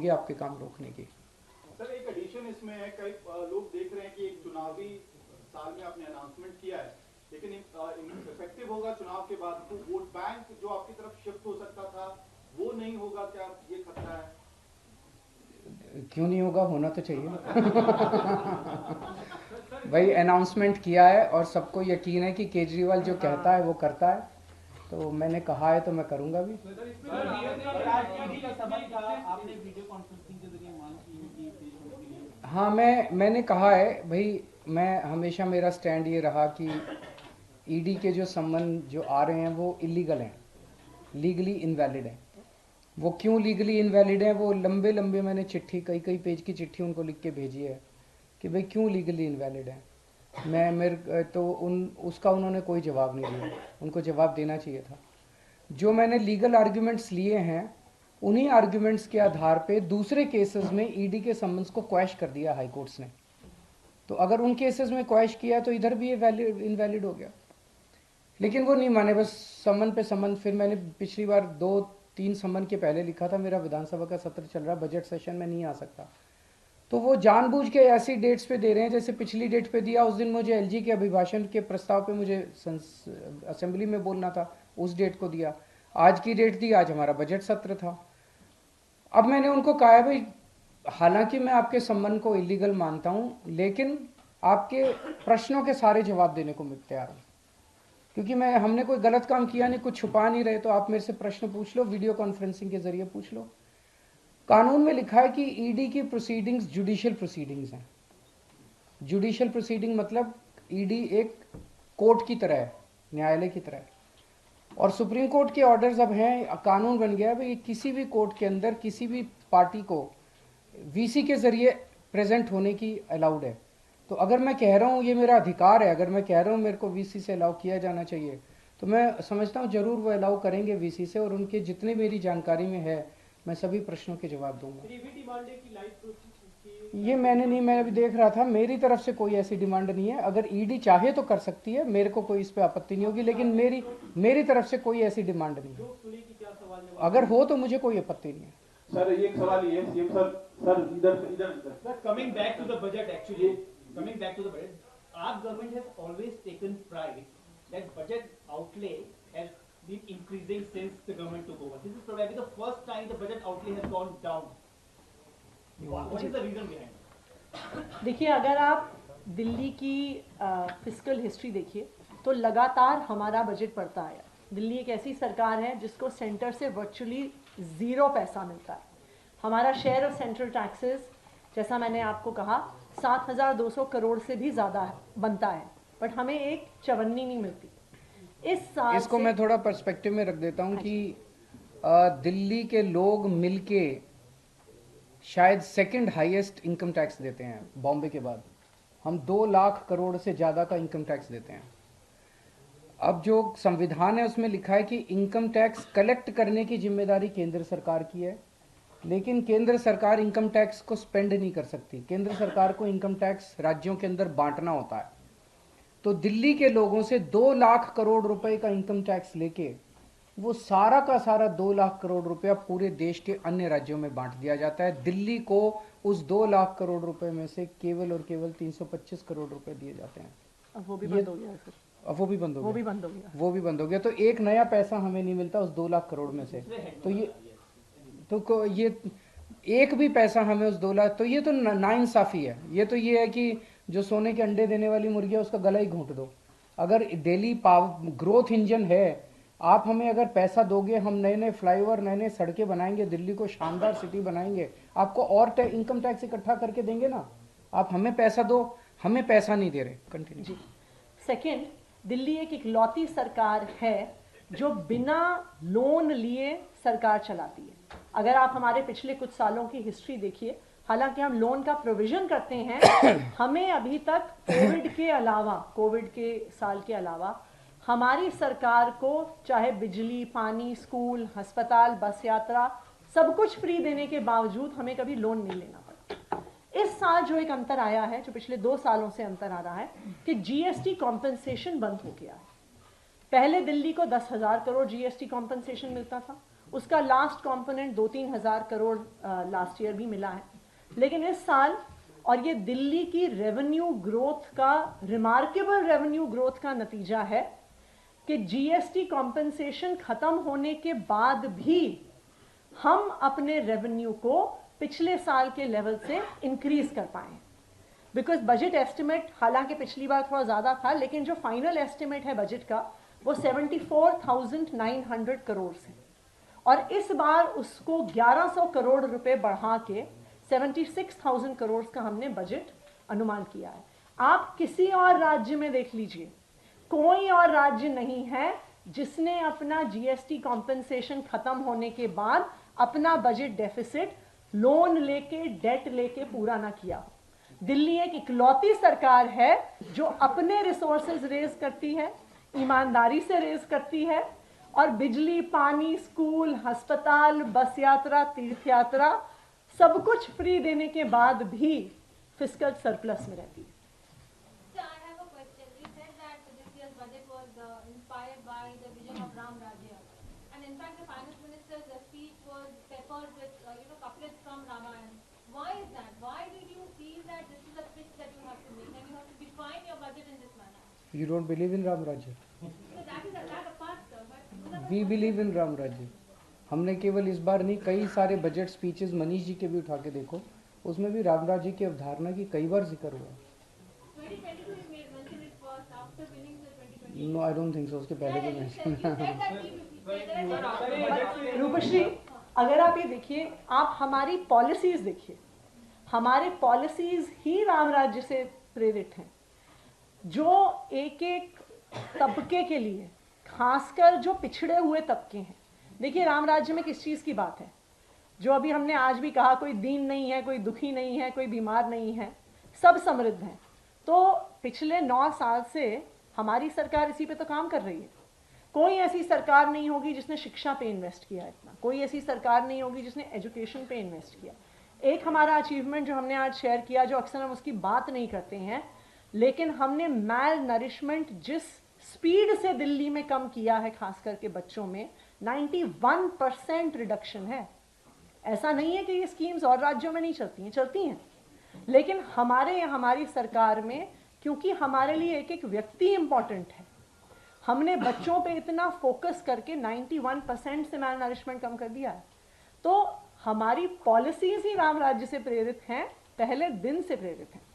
होगी आपके काम रोकने की। सर एक एडिशन इसमें है, कई लोग देख रहे हैं कि एक चुनावी साल में आपने अनाउंसमेंट किया है, लेकिन इफेक्टिव होगा चुनाव के बाद, तो वोट बैंक जो आपकी तरफ शिफ्ट हो सकता था वो नहीं होगा, क्या ये खतरा है? क्यों नहीं होगा, होना तो चाहिए। भाई अनाउंसमेंट किया है और सबको यकीन है कि केजरीवाल जो कहता है वो करता है, तो मैंने कहा है तो मैं करूंगा भी। हाँ, मैंने कहा है भाई, मैं हमेशा मेरा स्टैंड ये रहा कि ईडी के जो सम्मन जो आ रहे हैं वो इलीगल हैं, लीगली इनवैलिड हैं। वो क्यों लीगली इनवैलिड हैं, वो लंबे लंबे मैंने चिट्ठी, कई पेज की चिट्ठी उनको लिख के भेजी है कि भाई क्यों लीगली इनवैलिड है। मेरे तो उसका उन्होंने कोई जवाब नहीं दिया, उनको जवाब देना चाहिए था। जो मैंने लीगल आर्ग्यूमेंट्स लिए हैं उन्हीं आर्ग्यूमेंट्स के आधार पे दूसरे केसेस में ईडी के समन्स को क्वैश कर दिया हाई कोर्ट्स ने। तो अगर उन केसेस में क्वैश किया तो इधर भी ये वैलिड इनवैलिड हो गया, लेकिन वो नहीं माने, बस समन पे समन। फिर मैंने पिछली बार 2-3 समन के पहले लिखा था मेरा विधानसभा का सत्र चल रहा, बजट सेशन में नहीं आ सकता, तो वो जानबूझ के ऐसी डेट्स पे दे रहे हैं। जैसे पिछली डेट पे दिया, उस दिन मुझे एलजी के अभिभाषण के प्रस्ताव पे मुझे असेंबली में बोलना था, उस डेट को दिया। आज की डेट दी, आज हमारा बजट सत्र था। अब मैंने उनको कहा है भाई, हालांकि मैं आपके सम्मन को इलीगल मानता हूं, लेकिन आपके प्रश्नों के सारे जवाब देने को मैं तैयार हूं, क्योंकि हमने कोई गलत काम किया नहीं, कुछ छुपा नहीं रहे। तो आप मेरे से प्रश्न पूछ लो, वीडियो कॉन्फ्रेंसिंग के जरिए पूछ लो। कानून में लिखा है कि ईडी की प्रोसीडिंग्स जुडिशियल प्रोसीडिंग्स हैं। जुडिशियल प्रोसीडिंग मतलब ईडी एक कोर्ट की तरह है, न्यायालय की तरह है। और सुप्रीम कोर्ट के ऑर्डर्स अब हैं, कानून बन गया है भाई, किसी भी कोर्ट के अंदर किसी भी पार्टी को वीसी के जरिए प्रेजेंट होने की अलाउड है। तो अगर मैं कह रहा हूँ ये मेरा अधिकार है, अगर मैं कह रहा हूँ मेरे को वीसी से अलाउ किया जाना चाहिए, तो मैं समझता हूँ जरूर वो अलाउ करेंगे वीसी से, और उनके जितने मेरी जानकारी में है मैं सभी प्रश्नों के जवाब दूंगा। ये मैं अभी देख रहा था, मेरी तरफ से कोई ऐसी डिमांड नहीं है। अगर ईडी चाहे तो कर सकती है, मेरे को कोई इस पे आपत्ति नहीं होगी, लेकिन मेरी तरफ से कोई ऐसी डिमांड नहीं है। अगर हो तो मुझे कोई आपत्ति नहीं है। सर ये एक सवाल ये सीएम सर इधर इधर coming back to the budget, actually coming back to the budget, our government has always taken pride that budget outlay has been increasing since the government took over. This is probably the first time the budget outlay has gone down. What is the reason behind it? देखिए, अगर आप दिल्ली की fiscal history देखिए तो लगातार हमारा budget बढ़ता आया। दिल्ली एक ऐसी सरकार है जिसको सेंटर से वर्चुअली 0 पैसा मिलता है। हमारा शेयर ऑफ सेंट्रल टैक्सेस, जैसा मैंने आपको कहा, 7,200 करोड़ से भी ज़्यादा बनता है, बट हमें एक चवन्नी नहीं मिलती। इस साल इसको मैं थोड़ा पर्सपेक्टिव में रख देता हूँ कि दिल्ली के लोग मिलके शायद सेकंड हाईएस्ट इनकम टैक्स देते हैं बॉम्बे के बाद। हम 2 लाख करोड़ से ज़्यादा का इनकम टैक्स देते हैं। अब जो संविधान है उसमें लिखा है कि इनकम टैक्स कलेक्ट करने की जिम्मेदारी केंद्र सरकार की है, लेकिन केंद्र सरकार इनकम टैक्स को स्पेंड नहीं कर सकती। केंद्र सरकार को इनकम टैक्स राज्यों के अंदर बांटना होता है। तो दिल्ली के लोगों से 2 लाख करोड़ रुपए का इनकम टैक्स लेके वो सारा का सारा 2 लाख करोड़ रुपया पूरे देश के अन्य राज्यों में बांट दिया जाता है। दिल्ली को उस 2 लाख करोड़ रुपए में से केवल और केवल 325 करोड़ रुपए दिए जाते हैं। अब वो भी बंद हो गया। अब वो भी बंद हो गया। वो भी बंद हो गया। तो एक नया पैसा हमें नहीं मिलता उस 2 लाख करोड़ में से। तो ये एक भी पैसा हमें उस 2 लाख, तो ये तो नाइंसाफी है। ये तो ये है कि जो सोने के अंडे देने वाली मुर्गी है उसका गला ही घोंट दो। अगर दिल्ली ग्रोथ इंजन है, आप हमें अगर पैसा दोगे, हम नए नए फ्लाईओवर, नए नए सड़कें बनाएंगे, दिल्ली को शानदार सिटी बनाएंगे, आपको और इनकम टैक्स इकट्ठा करके देंगे ना। आप हमें पैसा दो, हमें पैसा नहीं दे रहे। कंटिन्यू जी। सेकेंड, दिल्ली एक इकलौती सरकार है जो बिना लोन लिए सरकार चलाती है। अगर आप हमारे पिछले कुछ सालों की हिस्ट्री देखिए, हालांकि हम लोन का प्रोविजन करते हैं, हमें अभी तक कोविड के साल के अलावा हमारी सरकार को चाहे बिजली, पानी, स्कूल, अस्पताल, बस यात्रा, सब कुछ फ्री देने के बावजूद हमें कभी लोन नहीं लेना पड़ा। इस साल जो एक अंतर आया है, जो पिछले 2 सालों से अंतर आ रहा है, कि जीएसटी कॉम्पेंसेशन बंद हो गया है। पहले दिल्ली को 10,000 करोड़ जीएसटी कॉम्पेंसेशन मिलता था, उसका लास्ट कंपोनेंट 2-3 हज़ार करोड़ लास्ट ईयर भी मिला है। लेकिन इस साल, और ये दिल्ली की रेवेन्यू ग्रोथ का, रिमार्केबल रेवेन्यू ग्रोथ का नतीजा है कि जीएसटी कॉम्पेंसेशन खत्म होने के बाद भी हम अपने रेवेन्यू को पिछले साल के लेवल से इंक्रीज कर पाए। बिकॉज बजट एस्टिमेट, हालांकि पिछली बार थोड़ा ज़्यादा था, लेकिन जो फाइनल एस्टिमेट है बजट का वो 74,900 करोड़ है, और इस बार उसको 1100 करोड़ रुपए बढ़ा के 76,000 करोड़ का हमने बजट अनुमान किया है। आप किसी और राज्य में देख लीजिए, कोई और राज्य नहीं है जिसने अपना जीएसटी कॉम्पेंसेशन खत्म होने के बाद अपना बजट डेफिसिट लोन लेके, डेट लेके पूरा ना किया। दिल्ली एक इकलौती सरकार है जो अपने रिसोर्सेज रेज करती है, ईमानदारी से रेज करती है, और बिजली, पानी, स्कूल, अस्पताल, बस यात्रा, तीर्थ यात्रा सब कुछ फ्री देने के बाद भी फिस्कल सरप्लस में रहती है। So I have a question. You said that this year's budget was inspired by the vision of Ram Rajya, and in fact the finance minister's speech was peppered with couplets from Ramayana. Why is that? Why did you feel that this is a pitch that you have to make and you have to define your budget in this manner? You don't believe in Ram Rajya? So that is that apart, sir. But We believe in Ram Rajya. हमने केवल इस बार नहीं, कई सारे budget speeches Manish ji के भी उठा के देखो, उसमें भी राम राज्य की अवधारणा की कई बार जिक्र हुआ। 2022 you mentioned it first after winning the 2020. No, I don't think so, उसके पहले भी You mention said that Rupashree, अगर आप ये देखिए, आप हमारी पॉलिसीज देखिए, हमारे पॉलिसीज ही राम राज्य से प्रेरित हैं, जो एक एक तबके के लिए, खासकर जो पिछड़े हुए तबके हैं। देखिए राम राज्य में किस चीज़ की बात है, जो अभी हमने आज भी कहा, कोई दीन नहीं है, कोई दुखी नहीं है, कोई बीमार नहीं है, सब समृद्ध हैं। तो पिछले 9 साल से हमारी सरकार इसी पे तो काम कर रही है। कोई ऐसी सरकार नहीं होगी जिसने शिक्षा पे इन्वेस्ट किया इतना, कोई ऐसी सरकार नहीं होगी जिसने एजुकेशन पे इन्वेस्ट किया। एक हमारा अचीवमेंट जो हमने आज शेयर किया, जो अक्सर हम उसकी बात नहीं करते हैं, लेकिन हमने मैल नरिशमेंट जिस स्पीड से दिल्ली में कम किया है, खास करके बच्चों में 91% रिडक्शन है। ऐसा नहीं है कि ये स्कीम्स और राज्यों में नहीं चलती हैं, लेकिन हमारी सरकार में, क्योंकि हमारे लिए एक एक व्यक्ति इंपॉर्टेंट है, हमने बच्चों पे इतना फोकस करके 91% से मैल नरिशमेंट कम कर दिया है। तो हमारी पॉलिसीज ही राम राज्य से प्रेरित हैं, पहले दिन से प्रेरित हैं।